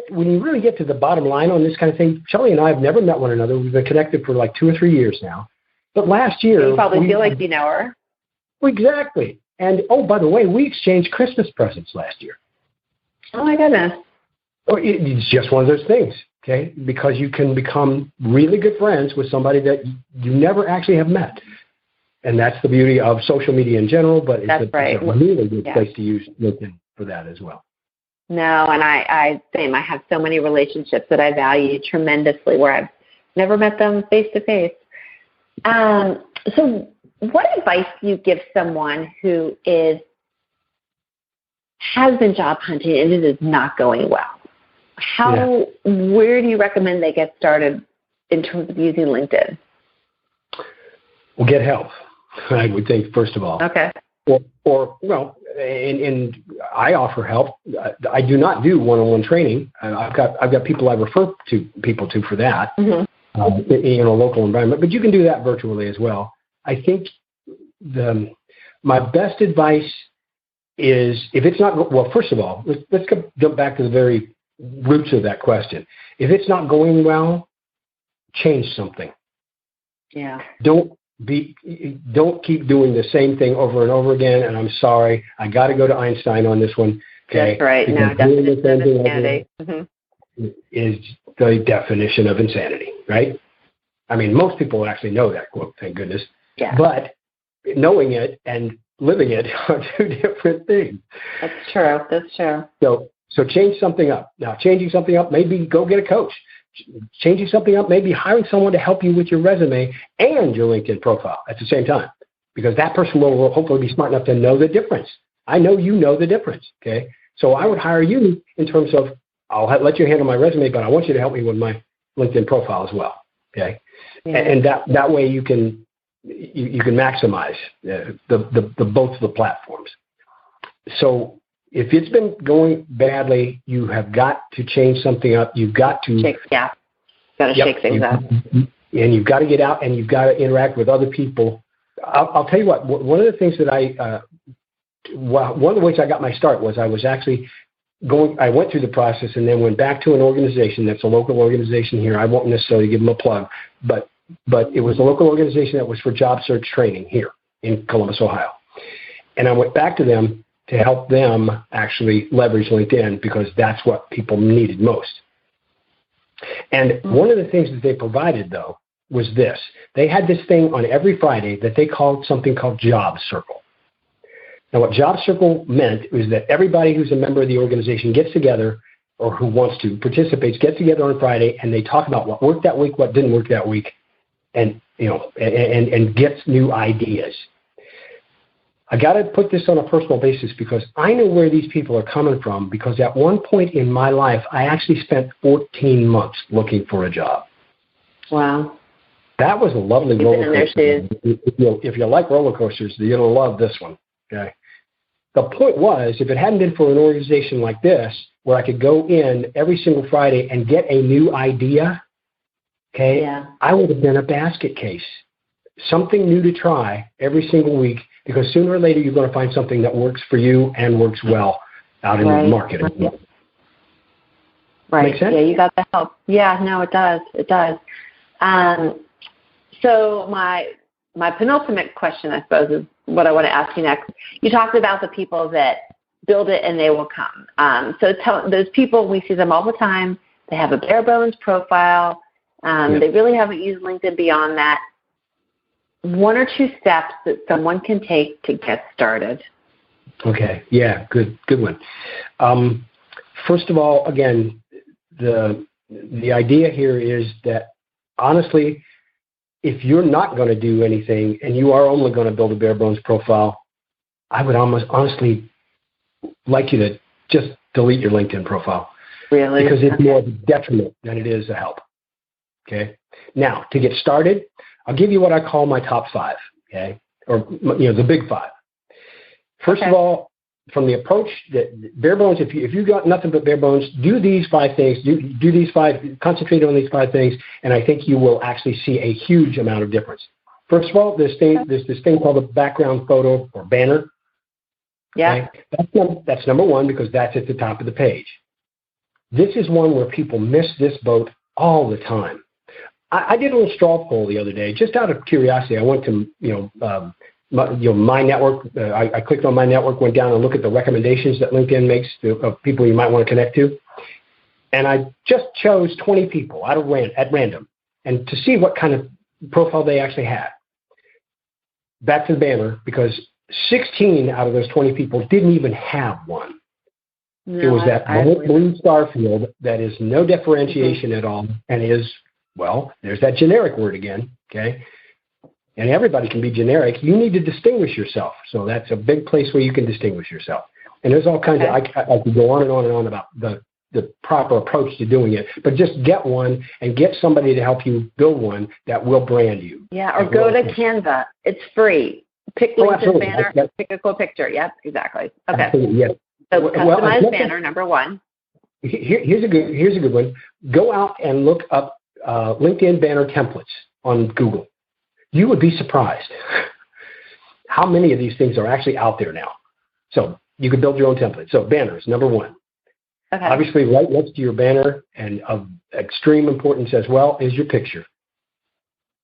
[SPEAKER 3] When you really get to the bottom line on this kind of thing, Shelley and I have never met one another. We've been connected for like 2 or 3 years now. But last year...
[SPEAKER 2] You probably feel like you know her.
[SPEAKER 3] Exactly. And, by the way, we exchanged Christmas presents last year.
[SPEAKER 2] Oh, my goodness.
[SPEAKER 3] It's just one of those things, okay? Because you can become really good friends with somebody that you never actually have met. And that's the beauty of social media in general, but it's a really good place to use LinkedIn for that as well.
[SPEAKER 2] No, and I have so many relationships that I value tremendously where I've never met them face to face. So what advice do you give someone who has been job hunting and it is not going well? Where do you recommend they get started in terms of using LinkedIn?
[SPEAKER 3] Well, get help, I would think, first of all.
[SPEAKER 2] Okay.
[SPEAKER 3] And I offer help. I do not do one-on-one training. I've got people I refer people to for that, in a local environment. But you can do that virtually as well. I think my best advice is, if it's not, well, first of all, let's jump back to the very roots of that question. If it's not going well, change something.
[SPEAKER 2] Yeah.
[SPEAKER 3] Don't keep doing the same thing over and over again. And I'm sorry, I got to go to Einstein on this one. Okay?
[SPEAKER 2] That's right.
[SPEAKER 3] Because
[SPEAKER 2] no, definitely insanity.
[SPEAKER 3] Is the definition of insanity, right? I mean, most people actually know that quote, thank goodness.
[SPEAKER 2] Yeah.
[SPEAKER 3] But knowing it and living it are two different things.
[SPEAKER 2] That's true. That's true.
[SPEAKER 3] So change something up. Now, changing something up, maybe go get a coach. Changing something up, maybe hiring someone to help you with your resume and your LinkedIn profile at the same time, because that person will hopefully be smart enough to know the difference. I know you know the difference, okay? So I would hire you in terms of, I'll let you handle my resume, but I want you to help me with my LinkedIn profile as well, okay? Yeah. And that way you can maximize the both of the platforms. So if it's been going badly, you have got to change something up. You've got to
[SPEAKER 2] shake things up,
[SPEAKER 3] and you've got to get out and you've got to interact with other people. I'll tell you what. One of the things that one of the ways I got my start was I was actually I went through the process and then went back to an organization that's a local organization here. I won't necessarily give them a plug, but it was a local organization that was for job search training here in Columbus, Ohio, and I went back to them to help them actually leverage LinkedIn, because that's what people needed most. And one of the things that they provided, though, was this. They had this thing on every Friday that they called something called Job Circle. Now, what Job Circle meant was that everybody who's a member of the organization gets together, or who wants to participate, gets together on Friday, and they talk about what worked that week, what didn't work that week, and gets new ideas. I got to put this on a personal basis because I know where these people are coming from, because at one point in my life, I actually spent 14 months looking for a job.
[SPEAKER 2] Wow.
[SPEAKER 3] That was a lovely roller coaster. If you like roller coasters, you're going to love this one. Okay. The point was, if it hadn't been for an organization like this, where I could go in every single Friday and get a new idea, okay, yeah, I would have been a basket case. Something new to try every single week, because sooner or later you're going to find something that works for you and works well out in the market.
[SPEAKER 2] Right.
[SPEAKER 3] Make sense?
[SPEAKER 2] Yeah, you got the help. Yeah, no, it does. It does. So my penultimate question, I suppose, is what I want to ask you next. You talked about the people that build it and they will come. So those people, we see them all the time. They have a bare bones profile. They really haven't used LinkedIn beyond that. One or two steps that someone can take to get started.
[SPEAKER 3] Okay. Yeah. Good one. First of all, again, the idea here is that, honestly, if you're not going to do anything and you are only going to build a bare bones profile, I would almost honestly like you to just delete your LinkedIn profile.
[SPEAKER 2] Really?
[SPEAKER 3] Because it's more of a detriment than it is a help. Okay. Now, to get started, I'll give you what I call my top 5, okay, or the big 5. First of all, from the approach that bare bones, if you've got nothing but bare bones, do these 5 things. Do these 5. Concentrate on these 5 things, and I think you will actually see a huge amount of difference. First of all, there's this thing called a background photo or banner.
[SPEAKER 2] Yeah,
[SPEAKER 3] okay? That's number 1, because that's at the top of the page. This is one where people miss this boat all the time. I did a little straw poll the other day, just out of curiosity. I went to my network. I clicked on my network, went down and looked at the recommendations that LinkedIn makes of people you might want to connect to, and I just chose 20 people at random, and to see what kind of profile they actually had. Back to the banner, because 16 out of those 20 people didn't even have one. No, it was that blue star field that is no differentiation at all, and is, well, there's that generic word again, okay? and everybody can be generic. You need to distinguish yourself. So that's a big place where you can distinguish yourself. And there's all kinds of, I could go on and on and on about the proper approach to doing it, but just get one and get somebody to help you build one that will brand you.
[SPEAKER 2] Yeah, or go to Canva. It's free. Pick LinkedIn banner, pick a cool picture. Yep, exactly. Okay.
[SPEAKER 3] Absolutely, yes.
[SPEAKER 2] So customized banner, number one.
[SPEAKER 3] Here's a good one. Go out and look up LinkedIn banner templates on Google. You would be surprised how many of these things are actually out there now. So you can build your own template. So banners, number one.
[SPEAKER 2] Okay.
[SPEAKER 3] Obviously, right next to your banner and of extreme importance as well is your picture.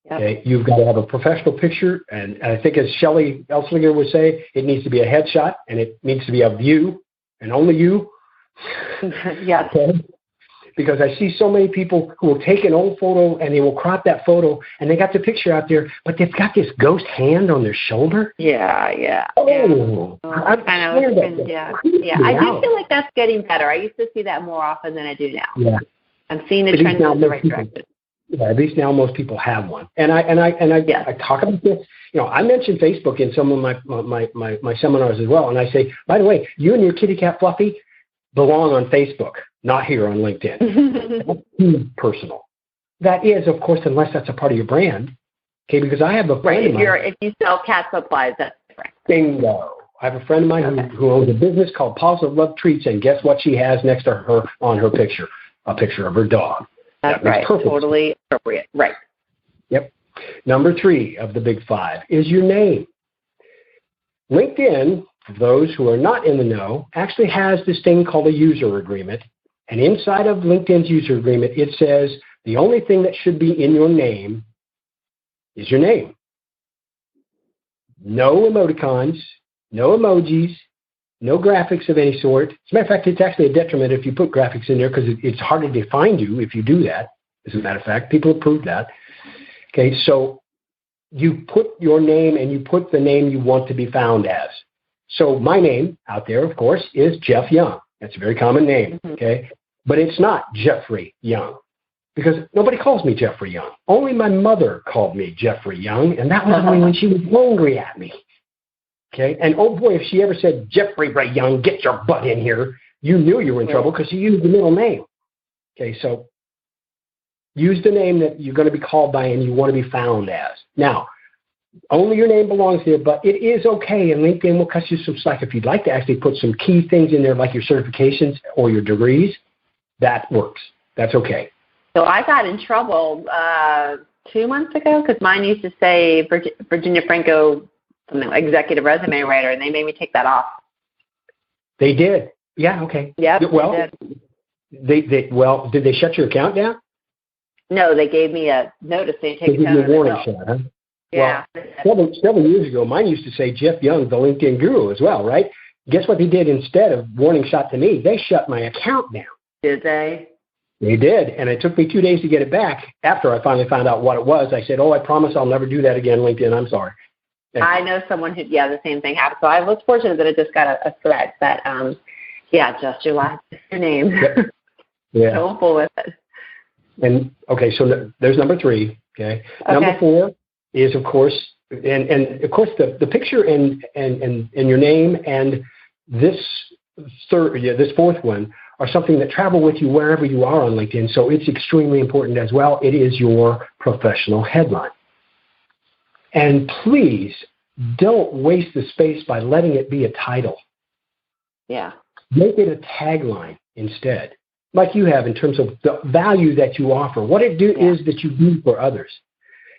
[SPEAKER 3] Yep. Okay, you've got to have a professional picture, and I think as Shelley Elslinger would say, it needs to be a headshot, and it needs to be of you and only you.
[SPEAKER 2] Yes.
[SPEAKER 3] Okay? Because I see so many people who will take an old photo and they will crop that photo, and they got the picture out there, but they've got this ghost hand on their shoulder.
[SPEAKER 2] Yeah.
[SPEAKER 3] Oh,
[SPEAKER 2] I know. Yeah. I do feel like that's getting better. I used to see that more often than I do now.
[SPEAKER 3] Yeah.
[SPEAKER 2] I'm seeing the trend in the right direction.
[SPEAKER 3] Yeah, at least now most people have one. And I talk about this. I mention Facebook in some of my seminars as well, and I say, by the way, you and your kitty cat Fluffy belong on Facebook, not here on LinkedIn. That's personal. That is, of course, unless that's a part of your brand. Okay, because I have a friend of mine.
[SPEAKER 2] If you sell cat supplies, that's different.
[SPEAKER 3] Bingo. I have a friend of mine who owns a business called Paws of Love Treats, and guess what she has next to her on her picture? A picture of her dog.
[SPEAKER 2] That's right. Totally appropriate. Right.
[SPEAKER 3] Yep. Number 3 of the big 5 is your name. LinkedIn, for those who are not in the know, actually has this thing called a user agreement. And inside of LinkedIn's user agreement, it says the only thing that should be in your name is your name. No emoticons, no emojis, no graphics of any sort. As a matter of fact, it's actually a detriment if you put graphics in there because it's harder to find you if you do that. As a matter of fact, people have proved that. Okay, so you put your name and you put the name you want to be found as. So my name out there, of course, is Jeff Young. That's a very common name, okay? But it's not Jeffrey Young because nobody calls me Jeffrey Young. Only my mother called me Jeffrey Young, and that was only when she was angry at me. Okay, and oh boy, if she ever said, Jeffrey Ray Young, get your butt in here, you knew you were in trouble because you used the middle name. Okay, so use the name that you're going to be called by and you want to be found as. Now, only your name belongs there, but it is okay, and LinkedIn will cut you some slack. If you'd like to actually put some key things in there like your certifications or your degrees, that works. That's okay.
[SPEAKER 2] So I got in trouble 2 months ago because mine used to say Virginia Franco, executive resume writer, and they made me take that off.
[SPEAKER 3] They did. Yeah, okay.
[SPEAKER 2] Yeah.
[SPEAKER 3] Well, did they shut your account down?
[SPEAKER 2] No, they gave me a notice. They take it down.
[SPEAKER 3] They gave you a warning shot, huh?
[SPEAKER 2] Yeah.
[SPEAKER 3] Well, several years ago, mine used to say Jeff Young, the LinkedIn guru as well, right? Guess what they did instead of warning shot to me? They shut my account down.
[SPEAKER 2] Did they?
[SPEAKER 3] They did, and it took me 2 days to get it back. After I finally found out what it was, I said, I promise I'll never do that again, LinkedIn. I'm sorry.
[SPEAKER 2] I know someone who, the same thing happened. So I was fortunate that I just got a threat that, just your last name.
[SPEAKER 3] Yeah.
[SPEAKER 2] Don't fool with it.
[SPEAKER 3] And, okay, so there's number 3, okay? Number 4 is, of course, and of course, the picture and your name and this fourth one are something that travel with you wherever you are on LinkedIn, so it's extremely important as well. It is your professional headline. And please don't waste the space by letting it be a title.
[SPEAKER 2] Yeah.
[SPEAKER 3] Make it a tagline instead, like you have in terms of the value that you offer, what it is that you do for others.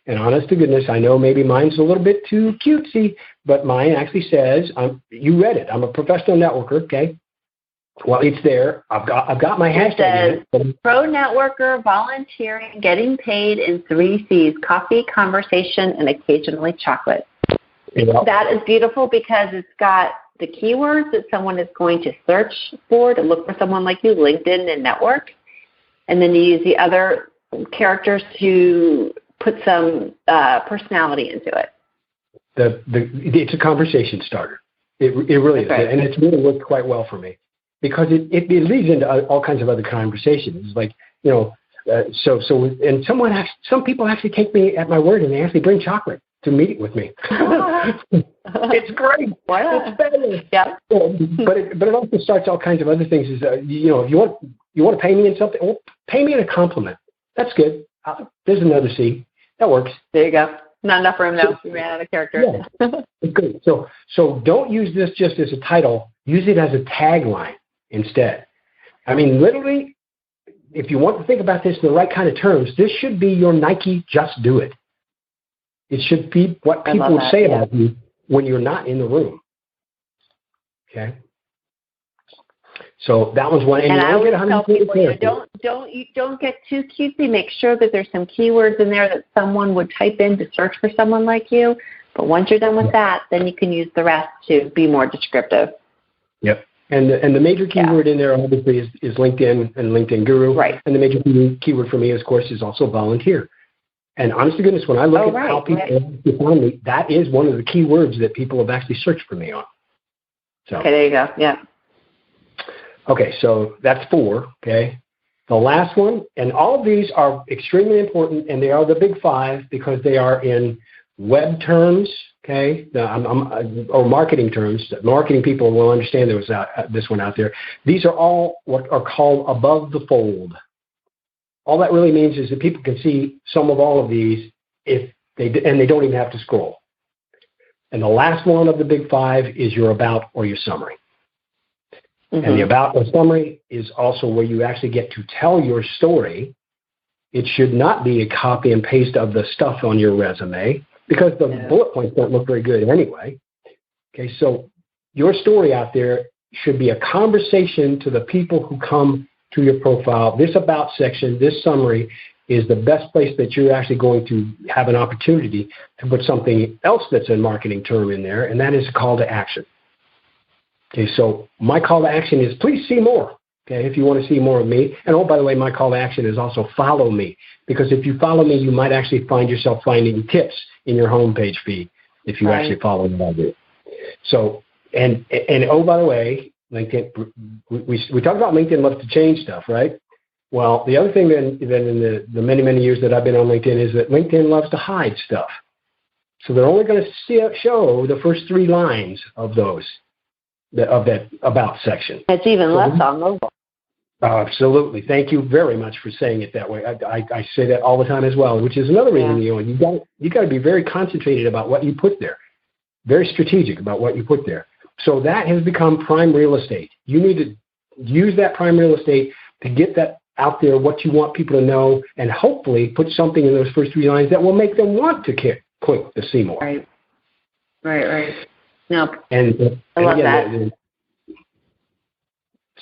[SPEAKER 3] And honest to goodness, I know maybe mine's a little bit too cutesy, but mine actually says, you read it, I'm a professional networker, okay? Well, it's there. I've got my hashtag.
[SPEAKER 2] It says, pro networker, volunteering, getting paid in 3 C's, coffee, conversation, and occasionally chocolate.
[SPEAKER 3] Yep.
[SPEAKER 2] That is beautiful because it's got the keywords that someone is going to search for to look for someone like you, LinkedIn and network. And then you use the other characters to put some personality into it.
[SPEAKER 3] It's a conversation starter. It really is. Right. And it's really worked quite well for me. Because it leads into all kinds of other conversations. It's like, and some people actually take me at my word and they actually bring chocolate. to meet with me. It's great.
[SPEAKER 2] Why not?
[SPEAKER 3] It's better.
[SPEAKER 2] Yeah.
[SPEAKER 3] But it also starts all kinds of other things. Is if you want to pay me in something, well, pay me in a compliment. That's good. There's another C. That works.
[SPEAKER 2] There you go. Not enough room now. We ran out of characters.
[SPEAKER 3] Yeah. It's good. So don't use this just as a title. Use it as a tagline instead. I mean, literally, if you want to think about this in the right kind of terms, this should be your Nike Just Do It. It should be what people would say about you when you're not in the room. Okay. So that was one.
[SPEAKER 2] And I always tell people, don't get too cutesy. Make sure that there's some keywords in there that someone would type in to search for someone like you. But once you're done with that, then you can use the rest to be more descriptive.
[SPEAKER 3] Yep. And the major keyword in there obviously is LinkedIn and LinkedIn Guru.
[SPEAKER 2] Right.
[SPEAKER 3] And the major keyword for me, of course, is also volunteer. And honest to goodness, when I look at how people find me, that is one of the keywords that people have actually searched for me on. So.
[SPEAKER 2] Okay, there you go. Yeah.
[SPEAKER 3] Okay, so that's 4, okay? The last one, and all of these are extremely important, and they are the big 5 because they are in web terms, okay, or marketing terms. Marketing people will understand this one out there. These are all what are called above the fold. All that really means is that people can see some of all of these and they don't even have to scroll. And the last one of the big 5 is your about or your summary. Mm-hmm. And the about or summary is also where you actually get to tell your story. It should not be a copy and paste of the stuff on your resume because the bullet points don't look very good anyway. Okay, so your story out there should be a conversation to the people who come to your profile. This about section, this summary is the best place that you're actually going to have an opportunity to put something else that's a marketing term in there, and that is a call to action. Okay, so my call to action is please see more, okay, if you want to see more of me. And oh, by the way, my call to action is also follow me, because if you follow me, you might actually find yourself finding tips in your homepage feed if you actually follow what I do. So, and oh, by the way, LinkedIn, we talked about LinkedIn loves to change stuff, right? Well, the other thing then in the many, many years that I've been on LinkedIn is that LinkedIn loves to hide stuff. So they're only going to show the first 3 lines of that about section.
[SPEAKER 2] It's even less on mobile.
[SPEAKER 3] Absolutely. Thank you very much for saying it that way. I say that all the time as well, which is another reason you got to be very concentrated about what you put there, very strategic about what you put there. So that has become prime real estate. You need to use that prime real estate to get that out there, what you want people to know, and hopefully put something in those first 3 lines that will make them want to click to see more.
[SPEAKER 2] Right. No,
[SPEAKER 3] I
[SPEAKER 2] love that.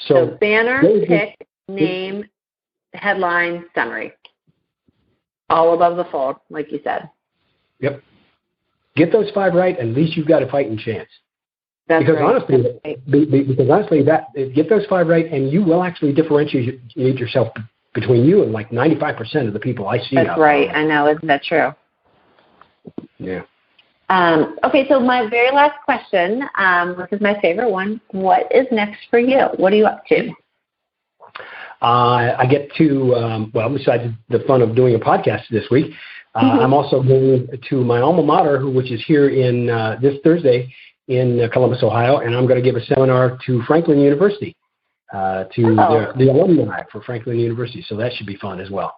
[SPEAKER 2] So banner, pick, name, headline, summary. All above the fold, like you said.
[SPEAKER 3] Yep. Get those 5 right, and at least you've got a fighting chance. Because honestly, get those 5 right, and you will actually differentiate yourself between you and like 95% of the people I see.
[SPEAKER 2] That's right. I know. Isn't that true?
[SPEAKER 3] Yeah.
[SPEAKER 2] Okay, so my very last question, which is my favorite one, what is next for you? What are you up to?
[SPEAKER 3] I get to, besides the fun of doing a podcast this week, I'm also going to my alma mater, which is here in this Thursday in Columbus, Ohio, and I'm going to give a seminar to Franklin University, the alumni for Franklin University. So that should be fun as well.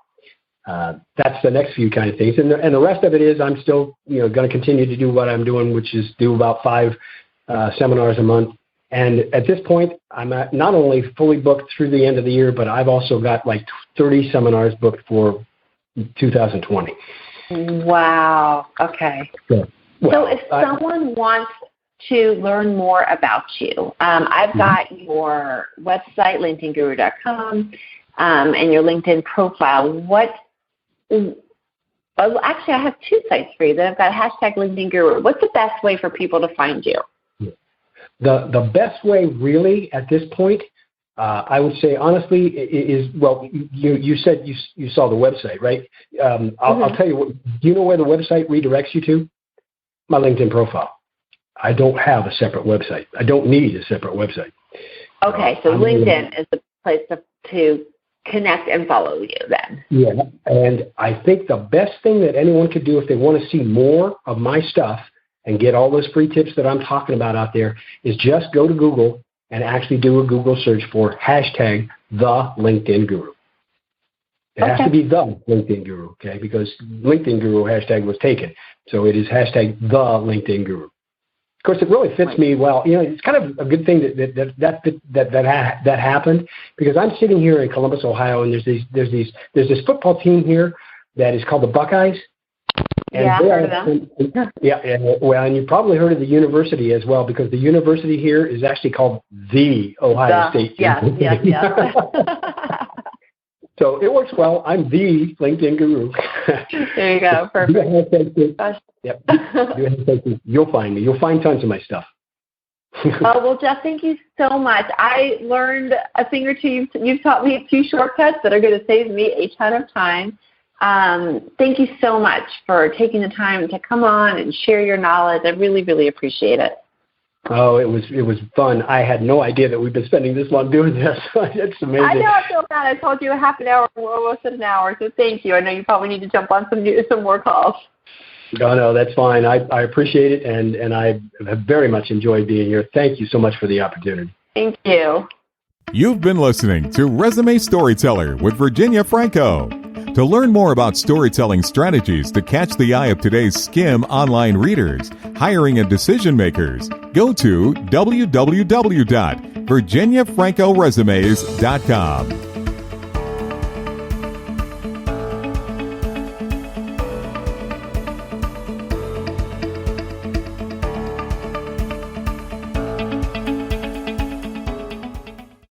[SPEAKER 3] That's the next few kind of things. And the rest of it is I'm still going to continue to do what I'm doing, which is do about 5 seminars a month. And at this point, I'm not only fully booked through the end of the year, but I've also got like 30 seminars booked for 2020.
[SPEAKER 2] Wow. Okay. So if someone wants to learn more about you, I've got your website, LinkedInGuru.com, and your LinkedIn profile. Actually, I have 2 sites for you that have got hashtag LinkedIn Guru. What's the best way for people to find you?
[SPEAKER 3] The best way, really, at this point, I would say, honestly, is, well, you said you saw the website, right? I'll tell you what. Do you know where the website redirects you to? My LinkedIn profile. I don't have a separate website. I don't need a separate website.
[SPEAKER 2] Okay, so LinkedIn is the place to connect and follow you then.
[SPEAKER 3] Yeah, and I think the best thing that anyone could do if they want to see more of my stuff and get all those free tips that I'm talking about out there is just go to Google and actually do a Google search for hashtag the LinkedIn Guru. It has to be the LinkedIn Guru, okay, because LinkedIn Guru hashtag was taken. So it is hashtag the LinkedIn Guru. Of course, it really fits me well. You know, it's kind of a good thing that happened because I'm sitting here in Columbus, Ohio, and there's this football team here that is called the Buckeyes. And
[SPEAKER 2] yeah, I've heard of them.
[SPEAKER 3] Yeah, and you probably heard of the university as well because the university here is actually called the Ohio State University.
[SPEAKER 2] Yes.
[SPEAKER 3] So it works well. I'm the LinkedIn Guru.
[SPEAKER 2] There you go. Perfect.
[SPEAKER 3] Yep. You'll find me. You'll find tons of my stuff.
[SPEAKER 2] Well, Jeff, thank you so much. I learned a thing or two. You've taught me a few shortcuts that are going to save me a ton of time. Thank you so much for taking the time to come on and share your knowledge. I really, really appreciate it.
[SPEAKER 3] Oh, it was fun. I had no idea that we've been spending this long doing this. It's amazing.
[SPEAKER 2] I know, I feel bad. I told you a half an hour, we're almost at an hour, so thank you. I know you probably need to jump on some more calls.
[SPEAKER 3] No, that's fine. I appreciate it, and I have very much enjoyed being here. Thank you so much for the opportunity.
[SPEAKER 2] Thank you.
[SPEAKER 1] You've been listening to Resume Storyteller with Virginia Franco. To learn more about storytelling strategies to catch the eye of today's SCIM online readers, hiring and decision makers, go to www.virginiafrancoresumes.com.